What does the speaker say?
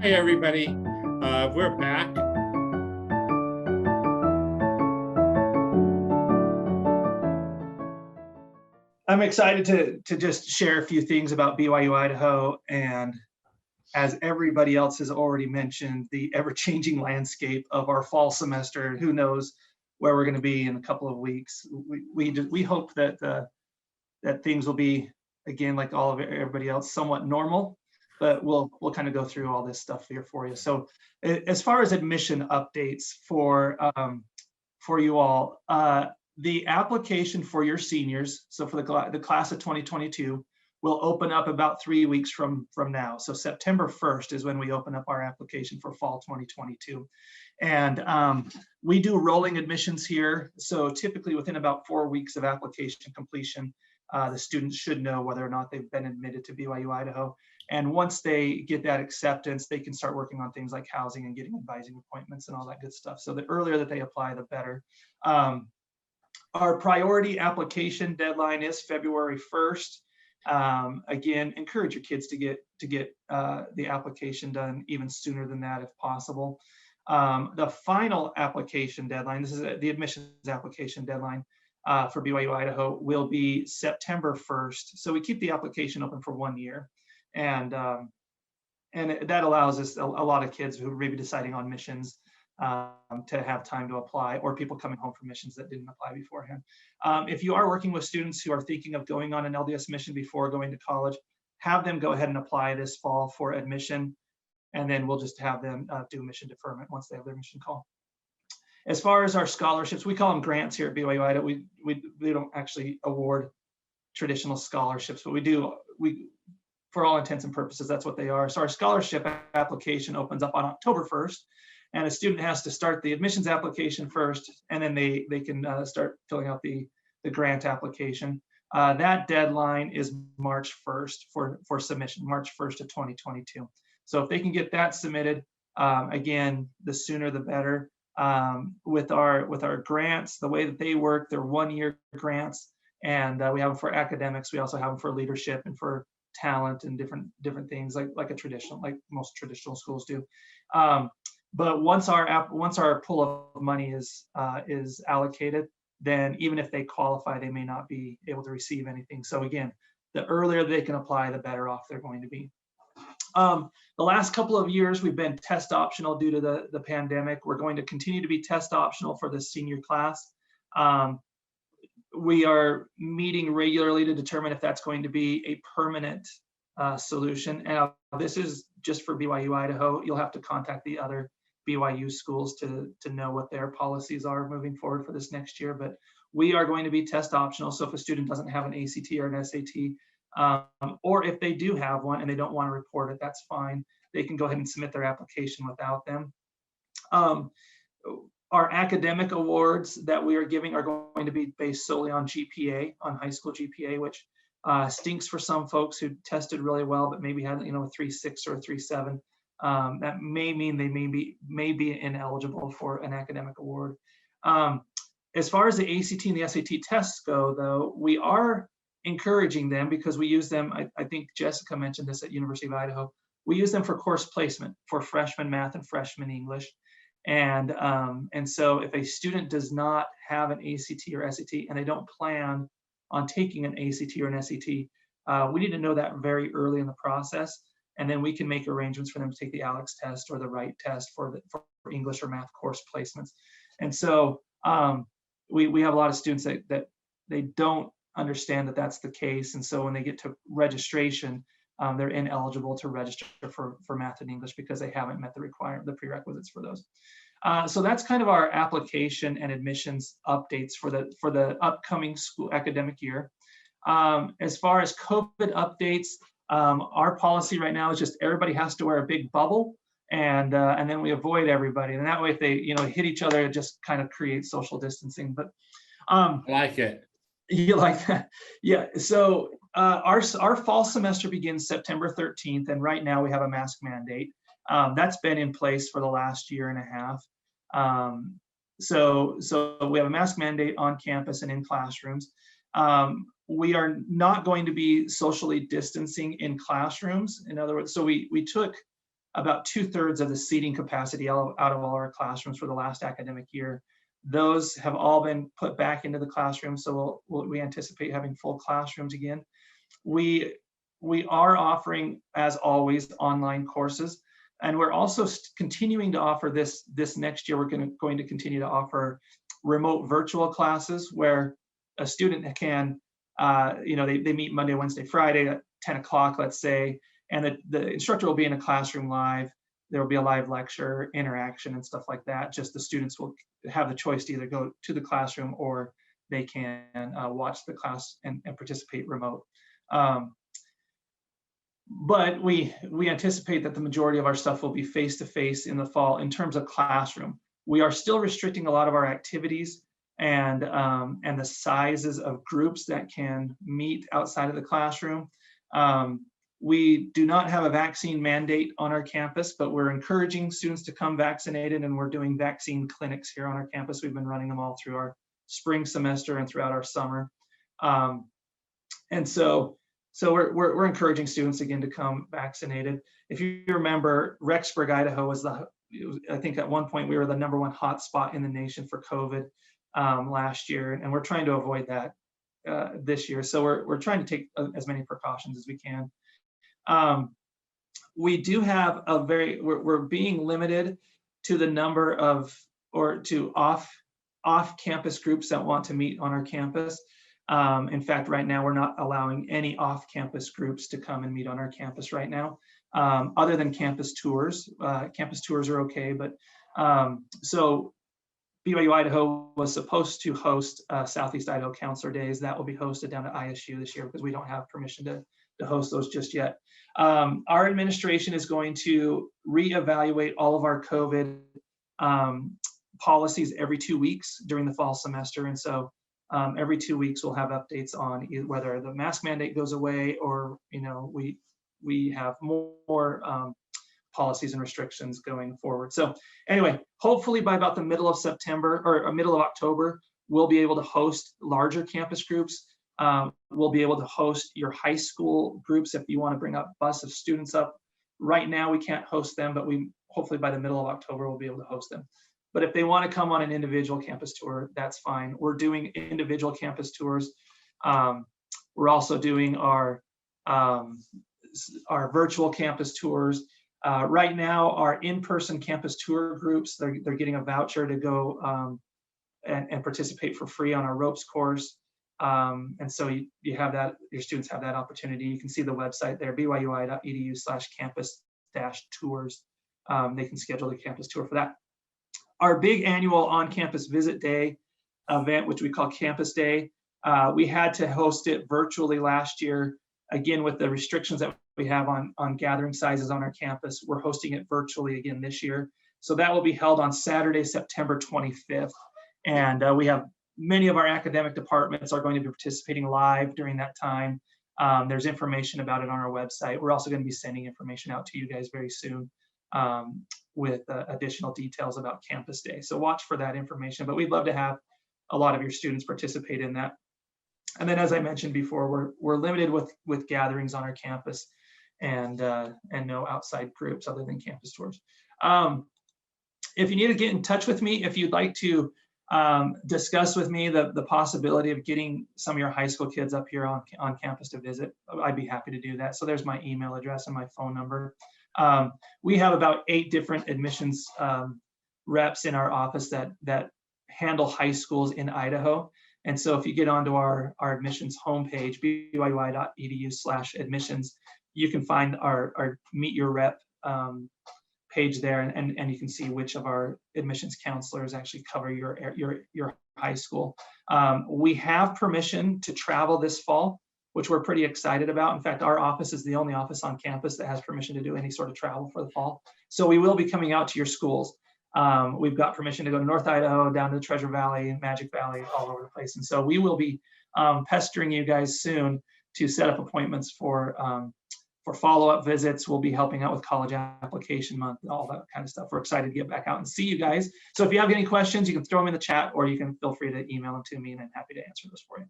Hi, everybody. We're back. I'm excited to just share a few things about BYU Idaho, and as everybody else has already mentioned, the ever-changing landscape of our fall semester. Who knows where we're going to be in a couple of weeks? We hope that that things will be, again, like all of everybody else, somewhat normal, but we'll kind of go through all this stuff here for you. So as far as admission updates for you all, the application for your seniors, so for the class of 2022, will open up about 3 weeks from now. So September 1st is when we open up our application for fall 2022. And we do rolling admissions here. So typically within about 4 weeks of application completion, the students should know whether or not they've been admitted to BYU Idaho. And once they get that acceptance, they can start working on things like housing and getting advising appointments and all that good stuff. So the earlier that they apply, the better. Our priority application deadline is February 1st. Again, encourage your kids to get the application done even sooner than that if possible. The final application deadline, this is the admissions application deadline for BYU Idaho, will be September 1st. So we keep the application open for 1 year. And that allows us a lot of kids who may be deciding on missions to have time to apply, or people coming home from missions that didn't apply beforehand. If you are working with students who are thinking of going on an LDS mission before going to college, have them go ahead and apply this fall for admission, and then we'll just have them do mission deferment once they have their mission call. As far as our scholarships, we call them grants here at BYU Idaho. We don't actually award traditional scholarships, but we for all intents and purposes, that's what they are. So our scholarship application opens up on October 1st. And a student has to start the admissions application first, and then they can start filling out the grant application. That deadline is March 1st for submission, March 1st of 2022. So if they can get that submitted, again, the sooner the better. With our grants, the way that they work, they're 1-year grants, and we have them for academics. We also have them for leadership and for talent and different things like most traditional schools do. But once our pool of money is allocated, then even if they qualify, they may not be able to receive anything. So again, the earlier they can apply, the better off they're going to be. The last couple of years, we've been test optional due to the pandemic. We're going to continue to be test optional for the senior class. We are meeting regularly to determine if that's going to be a permanent solution. And this is just for BYU Idaho. You'll have to contact the other BYU schools to know what their policies are moving forward for this next year. But we are going to be test optional. So if a student doesn't have an ACT or an SAT, or if they do have one and they don't want to report it, that's fine. They can go ahead and submit their application without them. Our academic awards that we are giving are going to be based solely on GPA, on high school GPA, which stinks for some folks who tested really well, but maybe had a 3.6 or a 3.7. That may mean they may be ineligible for an academic award. As far as the ACT and the SAT tests go, though, we are encouraging them because we use them. I think Jessica mentioned this at University of Idaho. We use them for course placement for freshman math and freshman English. And so if a student does not have an ACT or SAT and they don't plan on taking an ACT or an SAT, we need to know that very early in the process. And then we can make arrangements for them to take the ALEX test or the Wright test for English or math course placements. And so we have a lot of students that they don't understand that that's the case. And so when they get to registration, they're ineligible to register for math and English because they haven't met the prerequisites for those. So that's kind of our application and admissions updates for the upcoming school academic year. As far as COVID updates, our policy right now is just everybody has to wear a big bubble, and then we avoid everybody. And that way, if they hit each other, it just kind of creates social distancing. But I like it. You like that? Yeah. So our fall semester begins September 13th, and right now we have a mask mandate. That's been in place for the last year and a half. So we have a mask mandate on campus and in classrooms. We are not going to be socially distancing in classrooms. In other words, so we took about 2/3 of the seating capacity out of all our classrooms for the last academic year. Those have all been put back into the classroom, so we anticipate having full classrooms again. We are offering, as always, online courses, and we're also continuing to offer this next year. We're going to continue to offer remote virtual classes where a student can, they meet Monday, Wednesday, Friday at 10 o'clock, let's say, and the instructor will be in a classroom live. There will be a live lecture, interaction, and stuff like that. Just the students will have the choice to either go to the classroom or they can watch the class and participate remote. But we anticipate that the majority of our stuff will be face-to-face in the fall in terms of classroom. We are still restricting a lot of our activities and the sizes of groups that can meet outside of the classroom. We do not have a vaccine mandate on our campus, but we're encouraging students to come vaccinated, and we're doing vaccine clinics here on our campus. We've been running them all through our spring semester and throughout our summer. And so we're encouraging students again to come vaccinated. If you remember, Rexburg, Idaho was I think at one point we were the #1 hotspot in the nation for COVID last year, and we're trying to avoid that this year. So we're trying to take as many precautions as we can. We do have we're being limited to the number of, or to off-campus groups that want to meet on our campus. In fact, right now, we're not allowing any off-campus groups to come and meet on our campus right now, other than campus tours. Campus tours are okay, but so BYU Idaho was supposed to host Southeast Idaho Counselor Days. That will be hosted down at ISU this year because we don't have permission to host those just yet. Our administration is going to reevaluate all of our COVID policies every 2 weeks during the fall semester. And so every 2 weeks we'll have updates on whether the mask mandate goes away or we have more policies and restrictions going forward. So anyway, hopefully by about the middle of September or middle of October, we'll be able to host larger campus groups. We'll be able to host your high school groups if you want to bring a bus of students up. Right now we can't host them, but hopefully by the middle of October we'll be able to host them. But if they want to come on an individual campus tour, that's fine. We're doing individual campus tours. We're also doing our virtual campus tours. Right now, our in-person campus tour groups, they're getting a voucher to go and participate for free on our ropes course. And so you have that, your students have that opportunity. You can see the website there, byui.edu/campus-tours. They can schedule the campus tour for that. Our big annual on-campus visit day event, which we call Campus Day, we had to host it virtually last year. Again, with the restrictions that we have on gathering sizes on our campus, we're hosting it virtually again this year. So that will be held on Saturday, September 25th. And we have many of our academic departments are going to be participating live during that time. There's information about it on our website. We're also going to be sending information out to you guys very soon with additional details about Campus Day. So watch for that information, but we'd love to have a lot of your students participate in that. And then, as I mentioned before, we're limited with gatherings on our campus and no outside groups other than campus tours. If you need to get in touch with me, if you'd like to discuss with me the possibility of getting some of your high school kids up here on campus to visit, I'd be happy to do that. So there's my email address and my phone number. We have about 8 different admissions reps in our office that handle high schools in Idaho. And so if you get onto our admissions homepage, byui.edu/admissions, you can find our Meet Your Rep page there, and you can see which of our admissions counselors actually cover your high school. We have permission to travel this fall, which we're pretty excited about. In fact, our office is the only office on campus that has permission to do any sort of travel for the fall. So we will be coming out to your schools. We've got permission to go to North Idaho, down to the Treasure Valley, Magic Valley, all over the place. And so we will be pestering you guys soon to set up appointments for follow-up visits. We'll be helping out with college application month and all that kind of stuff. We're excited to get back out and see you guys. So if you have any questions, you can throw them in the chat, or you can feel free to email them to me, and I'm happy to answer those for you.